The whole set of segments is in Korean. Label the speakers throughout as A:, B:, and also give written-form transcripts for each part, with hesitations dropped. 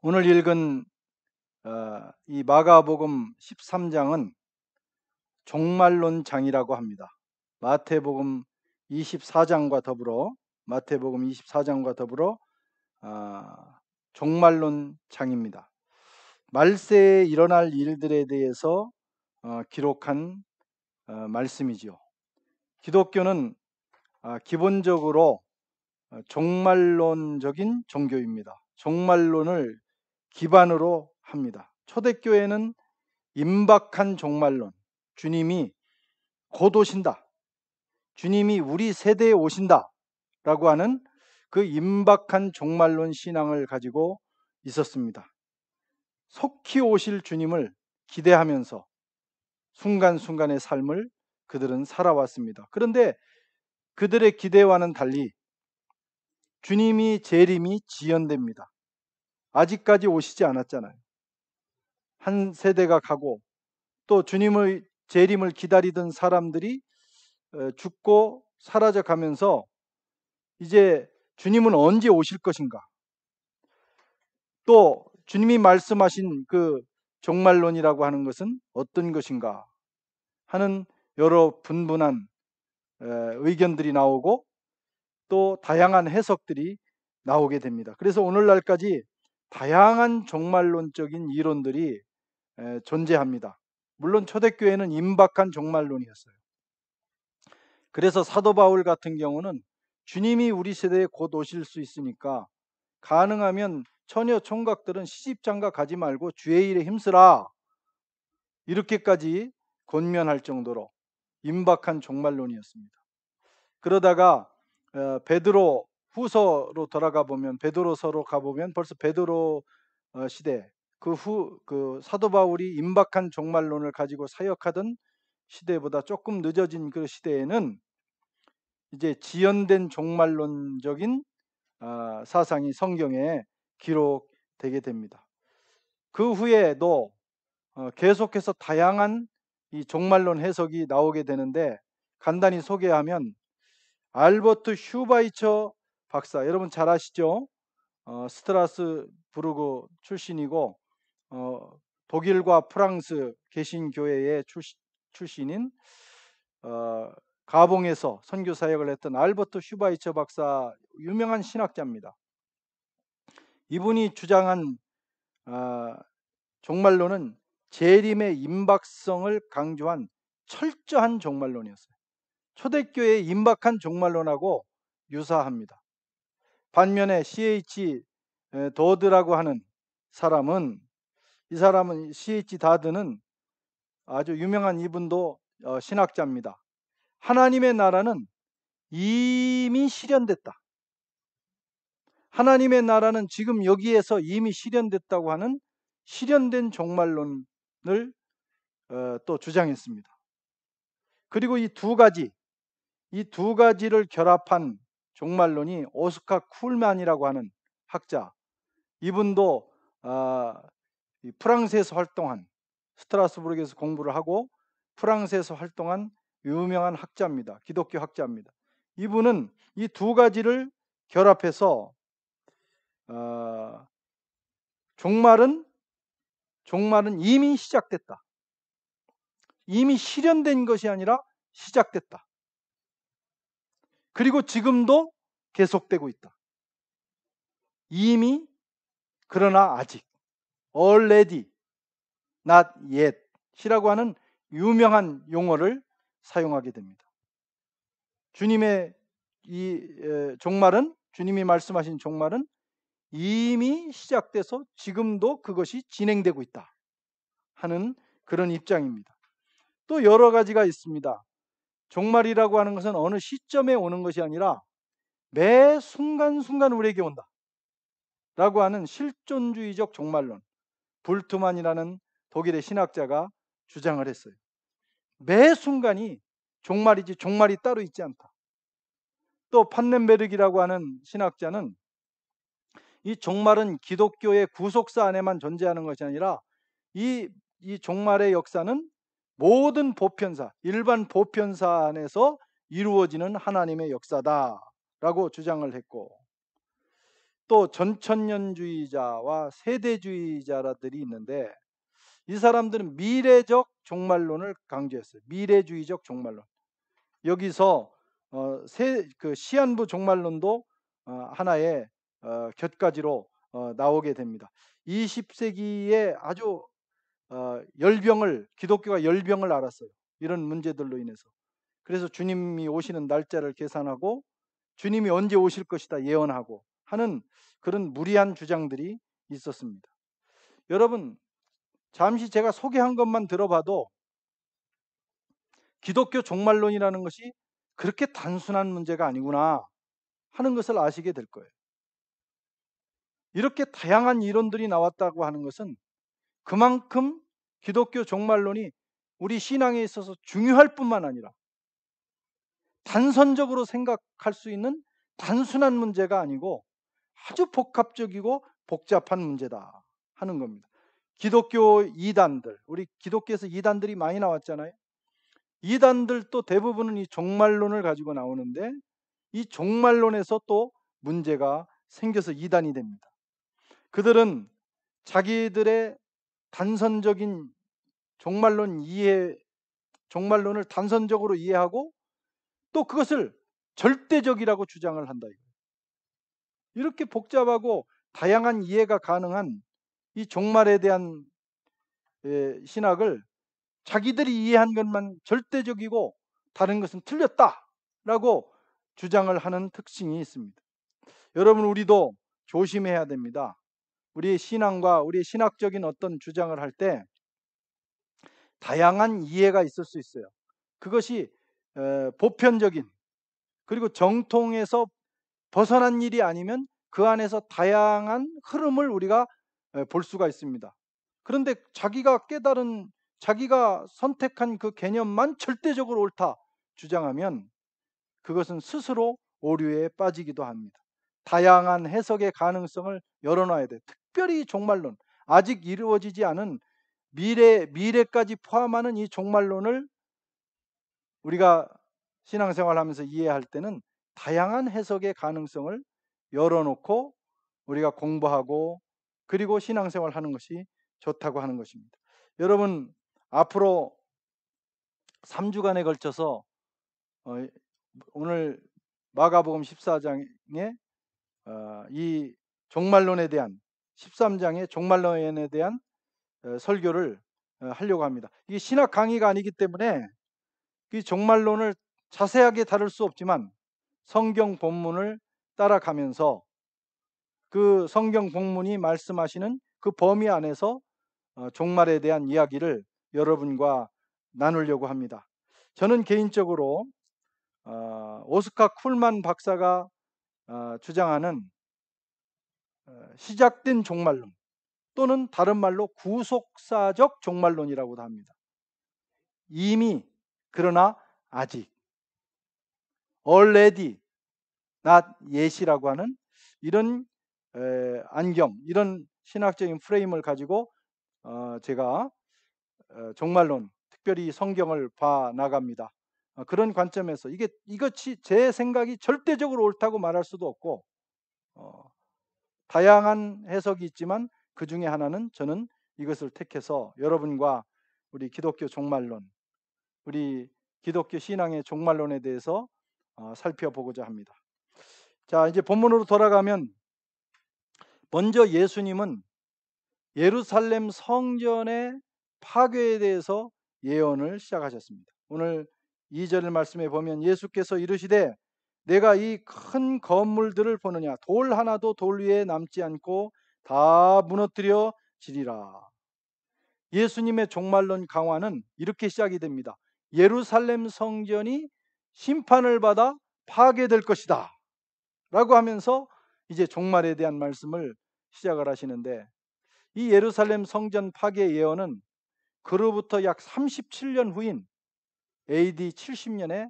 A: 오늘 읽은 이 마가복음 13장은 종말론장이라고 합니다. 마태복음 24장과 더불어 종말론장입니다. 말세에 일어날 일들에 대해서 기록한 말씀이지요. 기독교는 기본적으로 종말론적인 종교입니다. 종말론을 기반으로 합니다. 초대교회는 임박한 종말론, 주님이 곧 오신다, 주님이 우리 세대에 오신다 라고 하는 그 임박한 종말론 신앙을 가지고 있었습니다. 속히 오실 주님을 기대하면서 순간순간의 삶을 그들은 살아왔습니다. 그런데 그들의 기대와는 달리 주님이 재림이 지연됩니다. 아직까지 오시지 않았잖아요. 한 세대가 가고 또 주님의 재림을 기다리던 사람들이 죽고 사라져 가면서 이제 주님은 언제 오실 것인가? 또 주님이 말씀하신 그 종말론이라고 하는 것은 어떤 것인가 하는 여러 분분한 의견들이 나오고 또 다양한 해석들이 나오게 됩니다. 그래서 오늘날까지 다양한 종말론적인 이론들이 존재합니다. 물론 초대교회는 임박한 종말론이었어요. 그래서 사도 바울 같은 경우는 주님이 우리 세대에 곧 오실 수 있으니까 가능하면 처녀 총각들은 시집장가 가지 말고 주의 일에 힘쓰라, 이렇게까지 권면할 정도로 임박한 종말론이었습니다. 그러다가 베드로 후서로 돌아가 보면, 베드로서로 가보면 벌써 베드로 시대, 그 사도 바울이 임박한 종말론을 가지고 사역하던 시대보다 조금 늦어진 그 시대에는 이제 지연된 종말론적인 사상이 성경에 기록되게 됩니다. 그 후에도 계속해서 다양한 이 종말론 해석이 나오게 되는데, 간단히 소개하면 알버트 슈바이처 박사, 여러분 잘 아시죠? 스트라스부르크 출신이고 독일과 프랑스 개신교회의 출신인 가봉에서 선교 사역을 했던 알버트 슈바이처 박사, 유명한 신학자입니다. 이분이 주장한 종말론은 재림의 임박성을 강조한 철저한 종말론이었어요. 초대교회의 임박한 종말론하고 유사합니다. 반면에 C.H. 도드라고 하는 사람은, C.H. 다드는 아주 유명한, 이분도 신학자입니다. 하나님의 나라는 이미 실현됐다, 하나님의 나라는 지금 여기에서 이미 실현됐다고 하는 실현된 종말론을 또 주장했습니다. 그리고 이 두 가지를 결합한 종말론이 오스카 쿨만이라고 하는 학자, 이분도 프랑스에서 활동한, 스트라스부르크에서 공부를 하고 프랑스에서 활동한 유명한 학자입니다. 기독교 학자입니다. 이분은 이 두 가지를 결합해서 종말은 이미 시작됐다, 이미 실현된 것이 아니라 시작됐다, 그리고 지금도 계속되고 있다, 이미, 그러나 아직, already, not yet 이라고 하는 유명한 용어를 사용하게 됩니다. 주님의 이 종말은, 주님이 말씀하신 종말은 이미 시작돼서 지금도 그것이 진행되고 있다 하는 그런 입장입니다. 또 여러 가지가 있습니다. 종말이라고 하는 것은 어느 시점에 오는 것이 아니라 매 순간순간 우리에게 온다 라고 하는 실존주의적 종말론, 불트만이라는 독일의 신학자가 주장을 했어요. 매 순간이 종말이지 종말이 따로 있지 않다. 또 판넨베르기라고 하는 신학자는 이 종말은 기독교의 구속사 안에만 존재하는 것이 아니라 이 종말의 역사는 모든 보편사, 일반 보편사 안에서 이루어지는 하나님의 역사다라고 주장을 했고, 또 전천년주의자와 세대주의자들이 있는데 이 사람들은 미래적 종말론을 강조했어요. 미래주의적 종말론. 여기서 그 시한부 종말론도 하나의 곁가지로 나오게 됩니다. 20세기에 아주 기독교가 열병을 앓았어요. 이런 문제들로 인해서. 그래서 주님이 오시는 날짜를 계산하고 주님이 언제 오실 것이다 예언하고 하는 그런 무리한 주장들이 있었습니다. 여러분, 잠시 제가 소개한 것만 들어봐도 기독교 종말론이라는 것이 그렇게 단순한 문제가 아니구나 하는 것을 아시게 될 거예요. 이렇게 다양한 이론들이 나왔다고 하는 것은 그만큼 기독교 종말론이 우리 신앙에 있어서 중요할 뿐만 아니라 단선적으로 생각할 수 있는 단순한 문제가 아니고 아주 복합적이고 복잡한 문제다 하는 겁니다. 기독교 이단들, 우리 기독교에서 이단들이 많이 나왔잖아요. 이단들도 대부분은 이 종말론을 가지고 나오는데 이 종말론에서 또 문제가 생겨서 이단이 됩니다. 그들은 자기들의 단선적인 종말론을 단선적으로 이해하고 또 그것을 절대적이라고 주장을 한다. 이렇게 복잡하고 다양한 이해가 가능한 이 종말에 대한 신학을 자기들이 이해한 것만 절대적이고 다른 것은 틀렸다라고 주장을 하는 특징이 있습니다. 여러분, 우리도 조심해야 됩니다. 우리의 신앙과 우리의 신학적인 어떤 주장을 할 때 다양한 이해가 있을 수 있어요. 그것이 보편적인 그리고 정통에서 벗어난 일이 아니면 그 안에서 다양한 흐름을 우리가 볼 수가 있습니다. 그런데 자기가 선택한 그 개념만 절대적으로 옳다 주장하면 그것은 스스로 오류에 빠지기도 합니다. 다양한 해석의 가능성을 열어놔야 돼. 특별히 종말론, 아직 이루어지지 않은 미래까지 포함하는 이 종말론을 우리가 신앙생활하면서 이해할 때는 다양한 해석의 가능성을 열어놓고 우리가 공부하고 그리고 신앙생활하는 것이 좋다고 하는 것입니다. 여러분, 앞으로 3주간에 걸쳐서 오늘 마가복음 14장에 이 종말론에 대한 13장의 종말론에 대한 설교를 하려고 합니다. 이게 신학 강의가 아니기 때문에 이 종말론을 자세하게 다룰 수 없지만 성경 본문을 따라가면서 그 성경 본문이 말씀하시는 그 범위 안에서 종말에 대한 이야기를 여러분과 나누려고 합니다. 저는 개인적으로 오스카 쿨만 박사가 주장하는 시작된 종말론 또는 다른 말로 구속사적 종말론이라고도 합니다. 이미, 그러나 아직, already, not yet이라고 하는 이런 안경, 이런 신학적인 프레임을 가지고 제가 종말론, 특별히 성경을 봐 나갑니다. 그런 관점에서 이것이 제 생각이 절대적으로 옳다고 말할 수도 없고 다양한 해석이 있지만 그 중에 하나는 저는 이것을 택해서 여러분과 우리 기독교 종말론, 우리 기독교 신앙의 종말론에 대해서 살펴보고자 합니다. 자, 이제 본문으로 돌아가면 먼저 예수님은 예루살렘 성전의 파괴에 대해서 예언을 시작하셨습니다. 오늘 2절 말씀에 보면 예수께서 이르시되 내가 이 큰 건물들을 보느냐 돌 하나도 돌 위에 남지 않고 다 무너뜨려 지리라. 예수님의 종말론 강화는 이렇게 시작이 됩니다. 예루살렘 성전이 심판을 받아 파괴될 것이다 라고 하면서 이제 종말에 대한 말씀을 시작을 하시는데 이 예루살렘 성전 파괴 예언은 그로부터 약 37년 후인 AD 70년에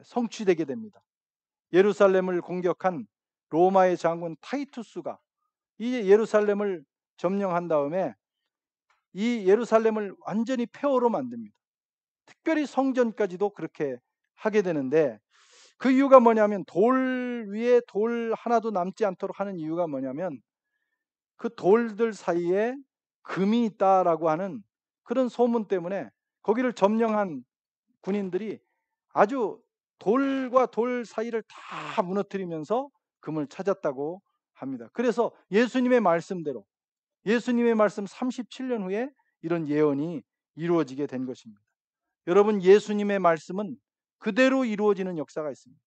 A: 성취되게 됩니다. 예루살렘을 공격한 로마의 장군 타이투스가 이 예루살렘을 점령한 다음에 이 예루살렘을 완전히 폐허로 만듭니다. 특별히 성전까지도 그렇게 하게 되는데 그 이유가 뭐냐면 돌 위에 돌 하나도 남지 않도록 하는 이유가 뭐냐면 그 돌들 사이에 금이 있다라고 하는 그런 소문 때문에 거기를 점령한 군인들이 아주 돌과 돌 사이를 다 무너뜨리면서 금을 찾았다고 합니다. 그래서 예수님의 말씀대로 예수님의 말씀 37년 후에 이런 예언이 이루어지게 된 것입니다. 여러분, 예수님의 말씀은 그대로 이루어지는 역사가 있습니다.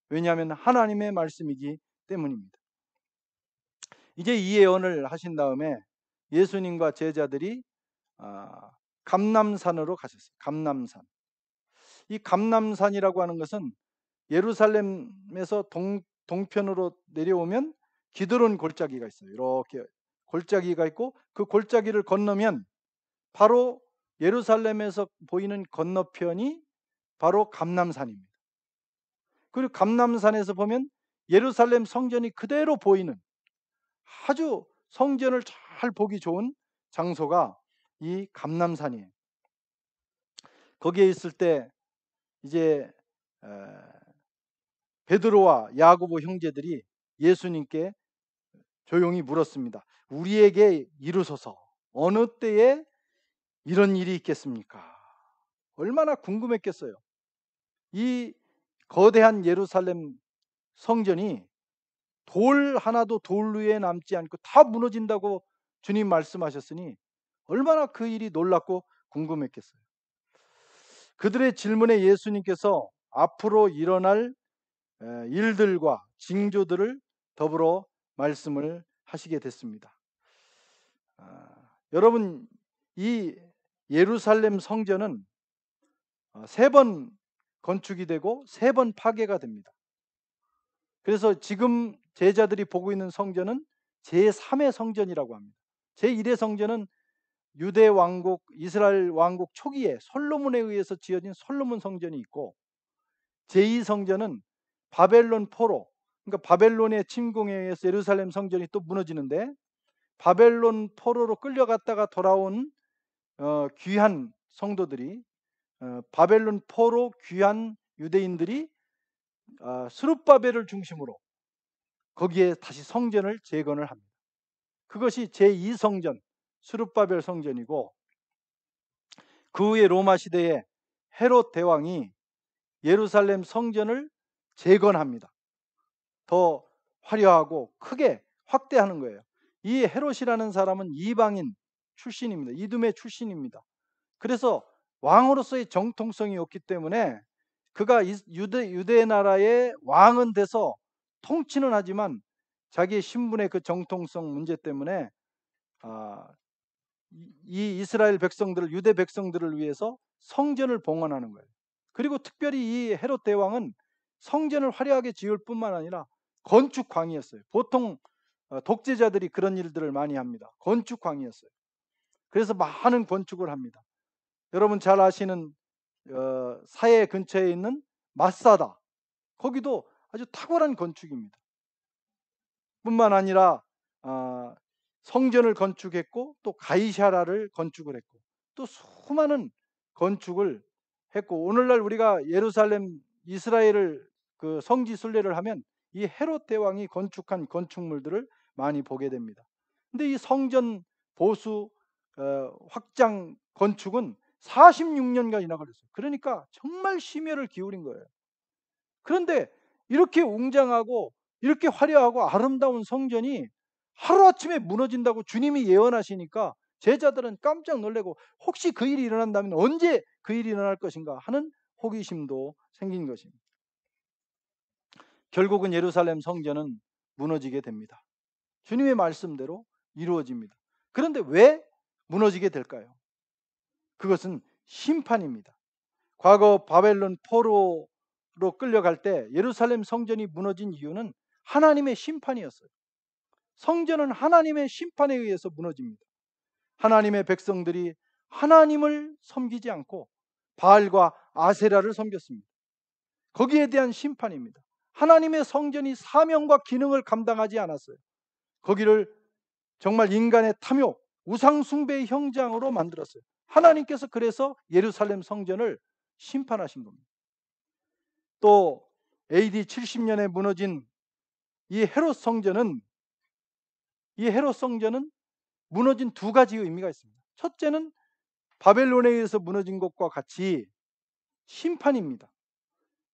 A: 왜냐하면 하나님의 말씀이기 때문입니다. 이제 이 예언을 하신 다음에 예수님과 제자들이 감람산으로 가셨어요. 감람산. 이 감람산이라고 하는 것은 예루살렘에서 동편으로 내려오면 기드론 골짜기가 있어요. 이렇게 골짜기가 있고 그 골짜기를 건너면 바로 예루살렘에서 보이는 건너편이 바로 감람산입니다. 그리고 감람산에서 보면 예루살렘 성전이 그대로 보이는 아주 성전을 잘 보기 좋은 장소가 이 감람산이에요. 거기에 있을 때 이제 베드로와 야고보 형제들이 예수님께 조용히 물었습니다. 우리에게 이루소서 어느 때에 이런 일이 있겠습니까? 얼마나 궁금했겠어요. 이 거대한 예루살렘 성전이 돌 하나도 돌 위에 남지 않고 다 무너진다고 주님 말씀하셨으니 얼마나 그 일이 놀랍고 궁금했겠어요. 그들의 질문에 예수님께서 앞으로 일어날 일들과 징조들을 더불어 말씀을 하시게 됐습니다. 여러분, 이 예루살렘 성전은 3번 건축이 되고 3번 파괴가 됩니다. 그래서 지금 제자들이 보고 있는 성전은 제3의 성전이라고 합니다. 제1의 성전은 유대 왕국, 이스라엘 왕국 초기에 솔로몬에 의해서 지어진 솔로몬 성전이 있고, 제2 성전은 바벨론 포로, 그러니까 바벨론의 침공에 의해서 예루살렘 성전이 또 무너지는데 바벨론 포로로 끌려갔다가 돌아온 귀한 성도들이 바벨론 포로 귀한 유대인들이 스룹바벨을 중심으로 거기에 다시 성전을 재건을 합니다. 그것이 제2성전 스룹바벨 성전이고, 그 후에 로마 시대에 헤롯 대왕이 예루살렘 성전을 재건합니다. 더 화려하고 크게 확대하는 거예요. 이 헤롯이라는 사람은 이방인 출신입니다. 이두메 출신입니다. 그래서 왕으로서의 정통성이 없기 때문에 그가 유대 나라의 왕은 돼서 통치는 하지만 자기의 신분의 그 정통성 문제 때문에 이 이스라엘 백성들을, 유대 백성들을 위해서 성전을 봉헌하는 거예요. 그리고 특별히 이 헤롯 대왕은 성전을 화려하게 지을 뿐만 아니라 건축광이었어요. 보통 독재자들이 그런 일들을 많이 합니다. 건축광이었어요. 그래서 많은 건축을 합니다. 여러분 잘 아시는 사해 근처에 있는 마사다, 거기도 아주 탁월한 건축입니다. 뿐만 아니라 성전을 건축했고 또 가이샤라를 건축을 했고 또 수많은 건축을 했고, 오늘날 우리가 예루살렘 이스라엘을 그 성지 순례를 하면 이 헤롯 대왕이 건축한 건축물들을 많이 보게 됩니다. 근데 이 성전 보수 확장 건축은 46년간이나 걸렸어요. 그러니까 정말 심혈을 기울인 거예요. 그런데 이렇게 웅장하고 이렇게 화려하고 아름다운 성전이 하루아침에 무너진다고 주님이 예언하시니까 제자들은 깜짝 놀래고 혹시 그 일이 일어난다면 언제 그 일이 일어날 것인가 하는 호기심도 생긴 것입니다. 결국은 예루살렘 성전은 무너지게 됩니다. 주님의 말씀대로 이루어집니다. 그런데 왜 무너지게 될까요? 그것은 심판입니다. 과거 바벨론 포로로 끌려갈 때 예루살렘 성전이 무너진 이유는 하나님의 심판이었어요. 성전은 하나님의 심판에 의해서 무너집니다. 하나님의 백성들이 하나님을 섬기지 않고 바알과 아세라를 섬겼습니다. 거기에 대한 심판입니다. 하나님의 성전이 사명과 기능을 감당하지 않았어요. 거기를 정말 인간의 탐욕, 우상 숭배의 형장으로 만들었어요. 하나님께서 그래서 예루살렘 성전을 심판하신 겁니다. 또 AD 70년에 무너진 이 헤롯 성전은 무너진 두 가지 의미가 있습니다. 첫째는 바벨론에 의해서 무너진 것과 같이 심판입니다.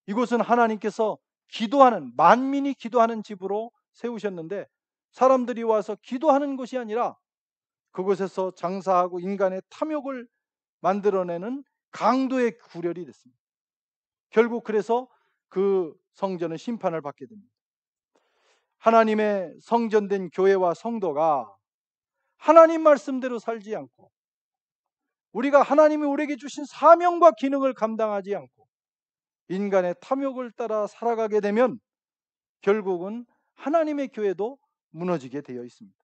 A: 이곳은 하나님께서 기도하는, 만민이 기도하는 집으로 세우셨는데 사람들이 와서 기도하는 것이 아니라 그곳에서 장사하고 인간의 탐욕을 만들어내는 강도의 구렬이 됐습니다. 결국 그래서 그 성전은 심판을 받게 됩니다. 하나님의 성전된 교회와 성도가 하나님 말씀대로 살지 않고 우리가 하나님이 우리에게 주신 사명과 기능을 감당하지 않고 인간의 탐욕을 따라 살아가게 되면 결국은 하나님의 교회도 무너지게 되어 있습니다.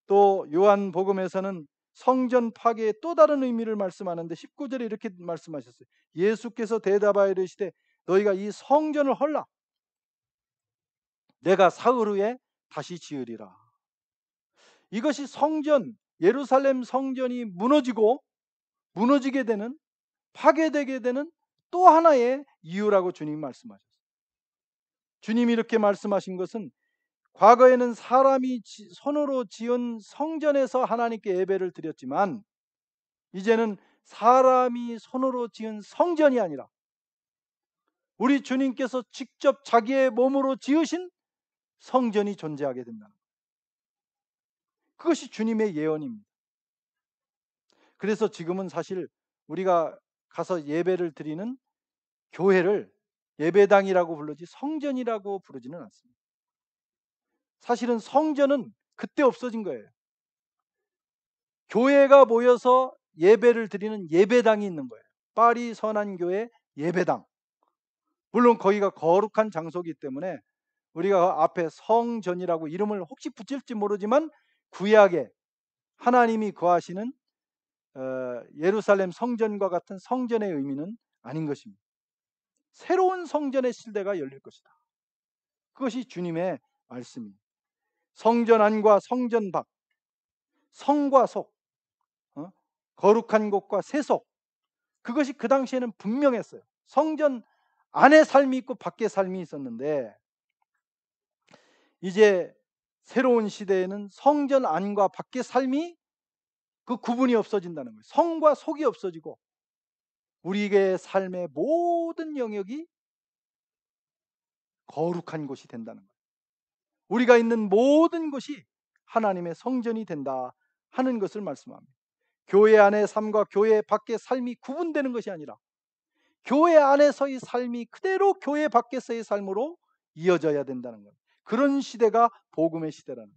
A: 또 요한복음에서는 성전 파괴의 또 다른 의미를 말씀하는데 19절에 이렇게 말씀하셨어요. 예수께서 대답하여 이르시되 너희가 이 성전을 헐라 내가 사흘 후에 다시 지으리라. 이것이 성전, 예루살렘 성전이 무너지게 되는, 파괴되게 되는 또 하나의 이유라고 주님이 말씀하셨어요. 주님이 이렇게 말씀하신 것은 과거에는 사람이 손으로 지은 성전에서 하나님께 예배를 드렸지만 이제는 사람이 손으로 지은 성전이 아니라 우리 주님께서 직접 자기의 몸으로 지으신 성전이 존재하게 된다는 거예요. 그것이 주님의 예언입니다. 그래서 지금은 사실 우리가 가서 예배를 드리는 교회를 예배당이라고 부르지 성전이라고 부르지는 않습니다. 사실은 성전은 그때 없어진 거예요. 교회가 모여서 예배를 드리는 예배당이 있는 거예요. 파리 선한교회 예배당. 물론 거기가 거룩한 장소이기 때문에 우리가 앞에 성전이라고 이름을 혹시 붙일지 모르지만 구약에 하나님이 거하시는 예루살렘 성전과 같은 성전의 의미는 아닌 것입니다. 새로운 성전의 시대가 열릴 것이다. 그것이 주님의 말씀입니다. 성전 안과 성전 밖, 성과 속, 거룩한 곳과 세속, 그것이 그 당시에는 분명했어요. 성전 안에 삶이 있고 밖에 삶이 있었는데 이제 새로운 시대에는 성전 안과 밖의 삶이 그 구분이 없어진다는 거예요. 성과 속이 없어지고 우리의 삶의 모든 영역이 거룩한 곳이 된다는 거예요. 우리가 있는 모든 곳이 하나님의 성전이 된다 하는 것을 말씀합니다. 교회 안의 삶과 교회 밖의 삶이 구분되는 것이 아니라 교회 안에서의 삶이 그대로 교회 밖에서의 삶으로 이어져야 된다는 거예요. 그런 시대가 복음의 시대라는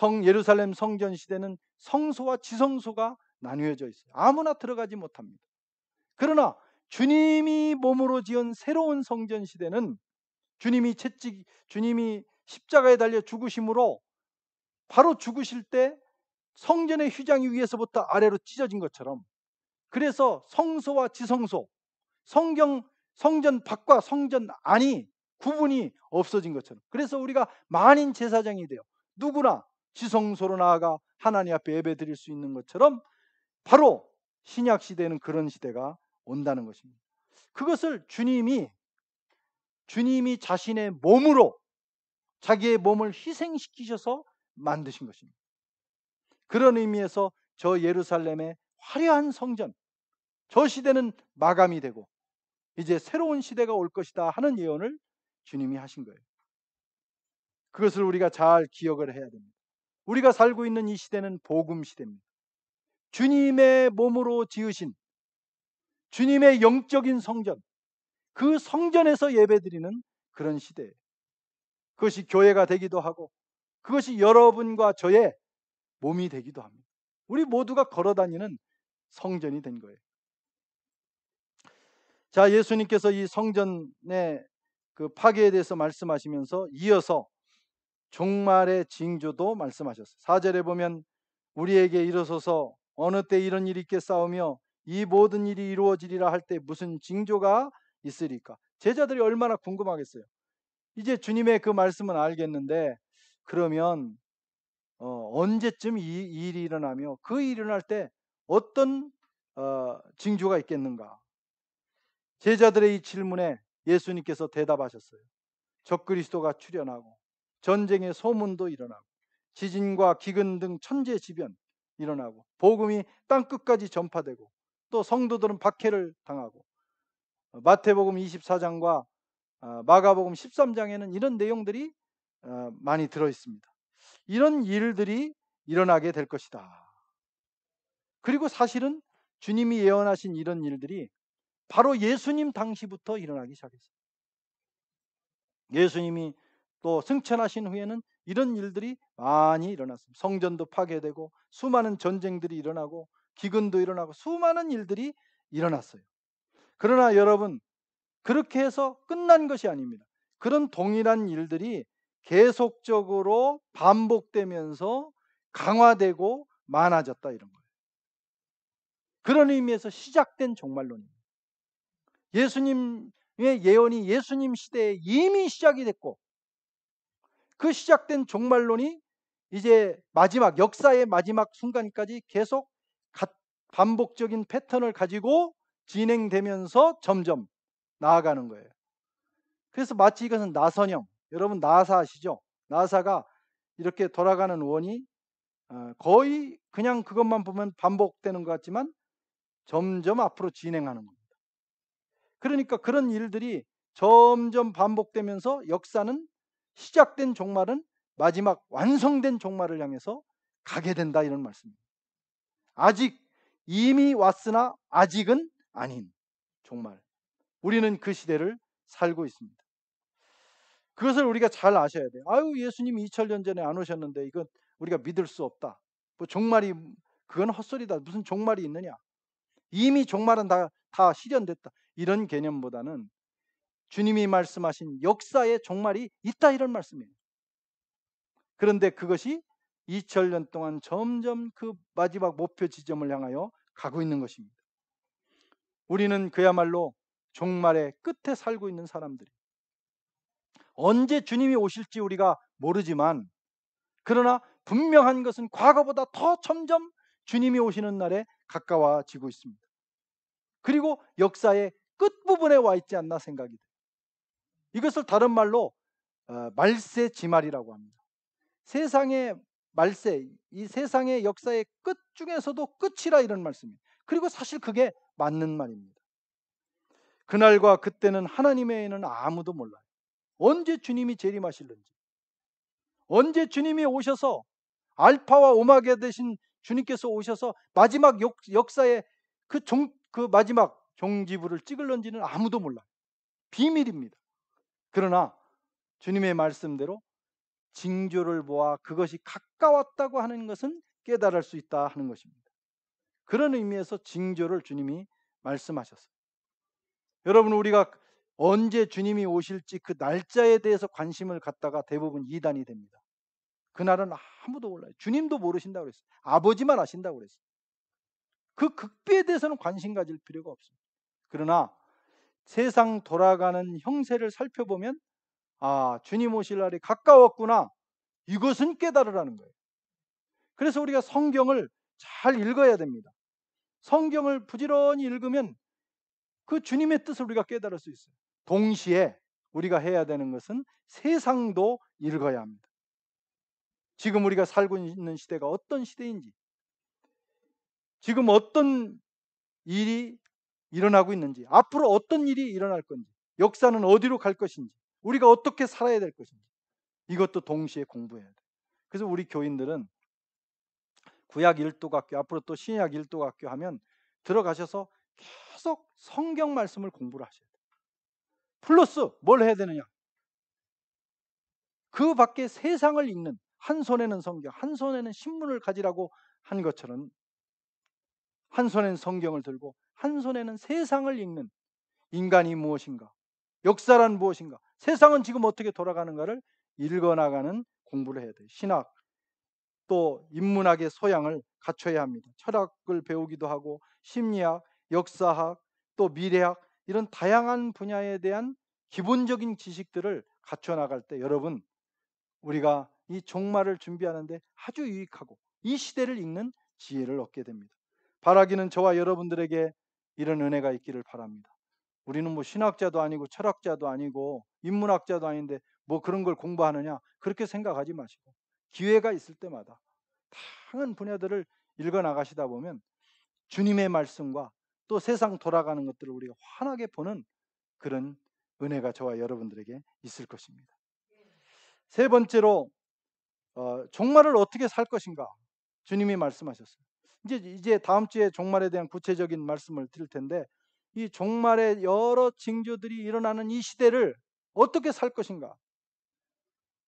A: 거예요. 예루살렘 성전 시대는 성소와 지성소가 나뉘어져 있어요. 아무나 들어가지 못합니다. 그러나 주님이 몸으로 지은 새로운 성전 시대는 주님이 십자가에 달려 죽으심으로 바로 죽으실 때 성전의 휘장이 위에서부터 아래로 찢어진 것처럼 그래서 성소와 지성소, 성전 밖과 성전 안이 구분이 없어진 것처럼 그래서 우리가 만인 제사장이 돼요. 누구나 지성소로 나아가 하나님 앞에 예배 드릴 수 있는 것처럼 바로 신약 시대에는 그런 시대가 온다는 것입니다. 그것을 주님이 자신의 몸으로 자기의 몸을 희생시키셔서 만드신 것입니다. 그런 의미에서 저 예루살렘의 화려한 성전, 저 시대는 마감이 되고 이제 새로운 시대가 올 것이다 하는 예언을 주님이 하신 거예요. 그것을 우리가 잘 기억을 해야 됩니다. 우리가 살고 있는 이 시대는 복음 시대입니다. 주님의 몸으로 지으신 주님의 영적인 성전, 그 성전에서 예배드리는 그런 시대예요. 그것이 교회가 되기도 하고 그것이 여러분과 저의 몸이 되기도 합니다. 우리 모두가 걸어다니는 성전이 된 거예요. 자, 예수님께서 이 성전의 그 파괴에 대해서 말씀하시면서 이어서 종말의 징조도 말씀하셨어요. 4절에 보면 우리에게 일어서서 어느 때 이런 일이 있겠사오며 이 모든 일이 이루어지리라 할 때 무슨 징조가 있으리까? 제자들이 얼마나 궁금하겠어요. 이제 주님의 그 말씀은 알겠는데 그러면 언제쯤 이 일이 일어나며 그 일이 일어날 때 어떤 징조가 있겠는가? 제자들의 이 질문에 예수님께서 대답하셨어요. 적그리스도가 출현하고 전쟁의 소문도 일어나고 지진과 기근 등 천재지변 일어나고 복음이 땅끝까지 전파되고 또 성도들은 박해를 당하고 마태복음 24장과 마가복음 13장에는 이런 내용들이 많이 들어 있습니다. 이런 일들이 일어나게 될 것이다. 그리고 사실은 주님이 예언하신 이런 일들이 바로 예수님 당시부터 일어나기 시작했어요. 예수님이 또 승천하신 후에는 이런 일들이 많이 일어났습니다. 성전도 파괴되고 수많은 전쟁들이 일어나고 기근도 일어나고 수많은 일들이 일어났어요. 그러나 여러분, 그렇게 해서 끝난 것이 아닙니다. 그런 동일한 일들이 계속적으로 반복되면서 강화되고 많아졌다, 이런 거예요. 그런 의미에서 시작된 종말론입니다. 예수님의 예언이 예수님 시대에 이미 시작이 됐고, 그 시작된 종말론이 이제 마지막, 역사의 마지막 순간까지 계속 반복적인 패턴을 가지고 진행되면서 점점 나아가는 거예요. 그래서 마치 이것은 나선형, 여러분 나사 아시죠? 나사가 이렇게 돌아가는 원이 거의 그냥 그것만 보면 반복되는 것 같지만 점점 앞으로 진행하는 겁니다. 그러니까 그런 일들이 점점 반복되면서 역사는 시작된 종말은 마지막 완성된 종말을 향해서 가게 된다, 이런 말씀입니다. 아직 이미 왔으나 아직은 아닌 종말. 우리는 그 시대를 살고 있습니다. 그것을 우리가 잘 아셔야 돼요. 아유, 예수님이 2000년 전에 안 오셨는데 이건 우리가 믿을 수 없다. 뭐 종말이, 그건 헛소리다. 무슨 종말이 있느냐. 이미 종말은 다 실현됐다. 이런 개념보다는 주님이 말씀하신 역사의 종말이 있다, 이런 말씀이에요. 그런데 그것이 2000년 동안 점점 그 마지막 목표 지점을 향하여 가고 있는 것입니다. 우리는 그야말로 종말의 끝에 살고 있는 사람들이, 언제 주님이 오실지 우리가 모르지만, 그러나 분명한 것은 과거보다 더 점점 주님이 오시는 날에 가까워지고 있습니다. 그리고 역사의 끝부분에 와 있지 않나 생각이 돼요. 이것을 다른 말로 말세지말이라고 합니다. 세상의 말세, 이 세상의 역사의 끝 중에서도 끝이라, 이런 말씀이에요. 그리고 사실 그게 맞는 말입니다. 그날과 그때는 하나님의 애는 아무도 몰라요. 언제 주님이 재림하실는지, 언제 주님이 오셔서 알파와 오마가 되신 주님께서 오셔서 마지막 역사의 그 마지막 종지부를 찍을런지는 아무도 몰라요. 비밀입니다. 그러나 주님의 말씀대로 징조를 보아 그것이 가까웠다고 하는 것은 깨달을 수 있다 하는 것입니다. 그런 의미에서 징조를 주님이 말씀하셨어요. 여러분, 우리가 언제 주님이 오실지 그 날짜에 대해서 관심을 갖다가 대부분 이단이 됩니다. 그날은 아무도 몰라요. 주님도 모르신다고 그랬어요. 아버지만 아신다고 그랬어요. 그 극비에 대해서는 관심 가질 필요가 없습니다. 그러나 세상 돌아가는 형세를 살펴보면, 아, 주님 오실 날이 가까웠구나, 이것은 깨달으라는 거예요. 그래서 우리가 성경을 잘 읽어야 됩니다. 성경을 부지런히 읽으면 그 주님의 뜻을 우리가 깨달을 수 있어요. 동시에 우리가 해야 되는 것은 세상도 읽어야 합니다. 지금 우리가 살고 있는 시대가 어떤 시대인지, 지금 어떤 일이 일어나고 있는지, 앞으로 어떤 일이 일어날 건지, 역사는 어디로 갈 것인지, 우리가 어떻게 살아야 될 것인지, 이것도 동시에 공부해야 돼요. 그래서 우리 교인들은 구약 일도학교, 앞으로 또 신약 일도학교 하면 들어가셔서 계속 성경 말씀을 공부를 하셔야 돼요. 플러스 뭘 해야 되느냐? 그 밖에 세상을 읽는, 한 손에는 성경, 한 손에는 신문을 가지라고 한 것처럼 한 손에는 성경을 들고 한 손에는 세상을 읽는, 인간이 무엇인가, 역사란 무엇인가, 세상은 지금 어떻게 돌아가는가를 읽어나가는 공부를 해야 돼요. 신학, 또 인문학의 소양을 갖춰야 합니다. 철학을 배우기도 하고 심리학, 역사학, 또 미래학, 이런 다양한 분야에 대한 기본적인 지식들을 갖춰 나갈 때 여러분, 우리가 이 종말을 준비하는데 아주 유익하고 이 시대를 읽는 지혜를 얻게 됩니다. 바라기는 저와 여러분들에게 이런 은혜가 있기를 바랍니다. 우리는 뭐 신학자도 아니고 철학자도 아니고 인문학자도 아닌데 뭐 그런 걸 공부하느냐, 그렇게 생각하지 마시고 기회가 있을 때마다 다양한 분야들을 읽어 나가시다 보면 주님의 말씀과 또 세상 돌아가는 것들을 우리가 환하게 보는 그런 은혜가 저와 여러분들에게 있을 것입니다. 세 번째로 종말을 어떻게 살 것인가, 주님이 말씀하셨어요. 이제 다음 주에 종말에 대한 구체적인 말씀을 드릴 텐데, 이 종말의 여러 징조들이 일어나는 이 시대를 어떻게 살 것인가.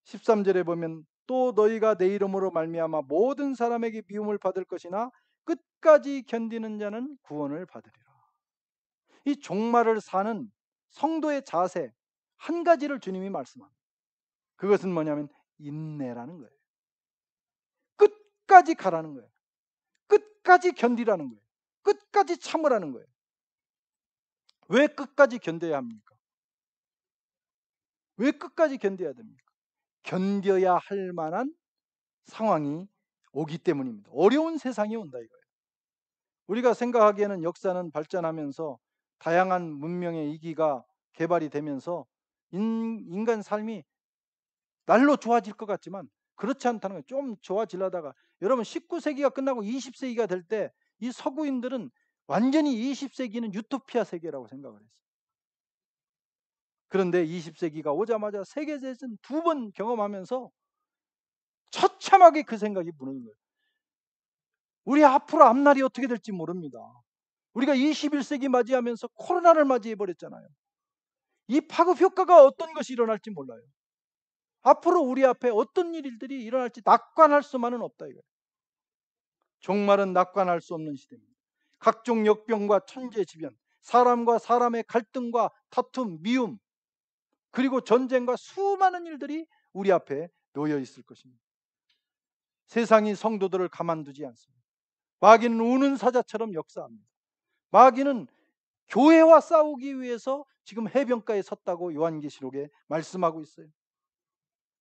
A: 13절에 보면 또 너희가 내 이름으로 말미암아 모든 사람에게 미움을 받을 것이나 끝까지 견디는 자는 구원을 받으리라. 이 종말을 사는 성도의 자세 한 가지를 주님이 말씀합니다. 그것은 뭐냐면 인내라는 거예요. 끝까지 가라는 거예요. 끝까지 견디라는 거예요. 끝까지 참으라는 거예요. 왜 끝까지 견뎌야 합니까? 왜 끝까지 견뎌야 됩니까? 견뎌야 할 만한 상황이 오기 때문입니다. 어려운 세상이 온다 이거예요. 우리가 생각하기에는 역사는 발전하면서 다양한 문명의 이기가 개발이 되면서 인간 삶이 날로 좋아질 것 같지만 그렇지 않다는 거예요. 좀 좋아지려다가 여러분 19세기가 끝나고 20세기가 될 때 이 서구인들은 완전히 20세기는 유토피아 세계라고 생각을 했어요. 그런데 20세기가 오자마자 세계대전 2번 경험하면서 처참하게 그 생각이 무너진 거예요. 우리 앞으로 앞날이 어떻게 될지 모릅니다. 우리가 21세기 맞이하면서 코로나를 맞이해 버렸잖아요. 이 파급 효과가 어떤 것이 일어날지 몰라요. 앞으로 우리 앞에 어떤 일들이 일어날지 낙관할 수만은 없다 이거예요. 종말은 낙관할 수 없는 시대입니다. 각종 역병과 천재지변, 사람과 사람의 갈등과 다툼, 미움, 그리고 전쟁과 수많은 일들이 우리 앞에 놓여 있을 것입니다. 세상이 성도들을 가만두지 않습니다. 마귀는 우는 사자처럼 역사합니다. 마귀는 교회와 싸우기 위해서 지금 해변가에 섰다고 요한계시록에 말씀하고 있어요.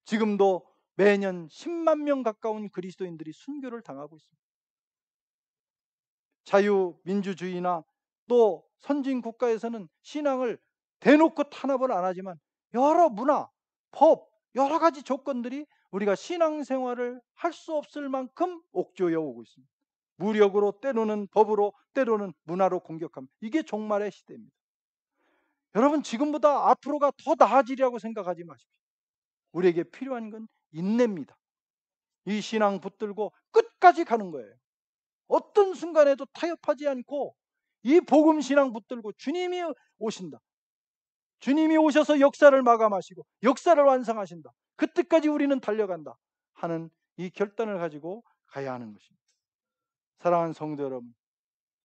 A: 지금도 매년 10만 명 가까운 그리스도인들이 순교를 당하고 있습니다. 자유민주주의나 또 선진 국가에서는 신앙을 대놓고 탄압을 안 하지만 여러 문화, 법, 여러 가지 조건들이 우리가 신앙생활을 할 수 없을 만큼 옥조여 오고 있습니다. 무력으로, 때로는 법으로, 때로는 문화로 공격합니다. 이게 종말의 시대입니다. 여러분, 지금보다 앞으로가 더 나아지리라고 생각하지 마십시오. 우리에게 필요한 건 인내입니다. 이 신앙 붙들고 끝까지 가는 거예요. 어떤 순간에도 타협하지 않고 이 복음 신앙 붙들고 주님이 오신다. 주님이 오셔서 역사를 마감하시고 역사를 완성하신다. 그때까지 우리는 달려간다 하는 이 결단을 가지고 가야 하는 것입니다. 사랑하는 성도 여러분,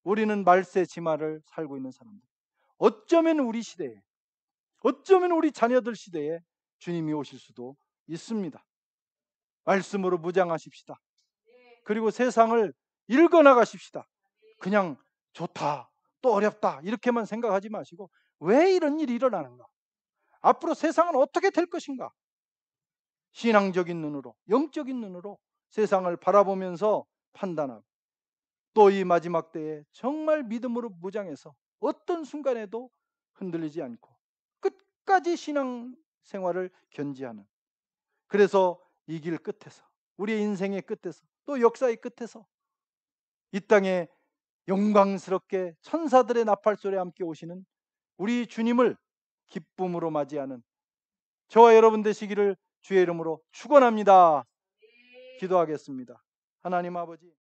A: 우리는 말세 지마를 살고 있는 사람들. 어쩌면 우리 시대에, 어쩌면 우리 자녀들 시대에 주님이 오실 수도 있습니다. 말씀으로 무장하십시다. 그리고 세상을 읽어나가십시다. 그냥 좋다, 또 어렵다 이렇게만 생각하지 마시고 왜 이런 일이 일어나는가? 앞으로 세상은 어떻게 될 것인가? 신앙적인 눈으로, 영적인 눈으로 세상을 바라보면서 판단하고 또 이 마지막 때에 정말 믿음으로 무장해서 어떤 순간에도 흔들리지 않고 끝까지 신앙 생활을 견지하는, 그래서 이 길 끝에서, 우리의 인생의 끝에서, 또 역사의 끝에서 이 땅에 영광스럽게 천사들의 나팔소리와 함께 오시는 우리 주님을 기쁨으로 맞이하는 저와 여러분 되시기를 주의 이름으로 축원합니다. 기도하겠습니다. 하나님 아버지,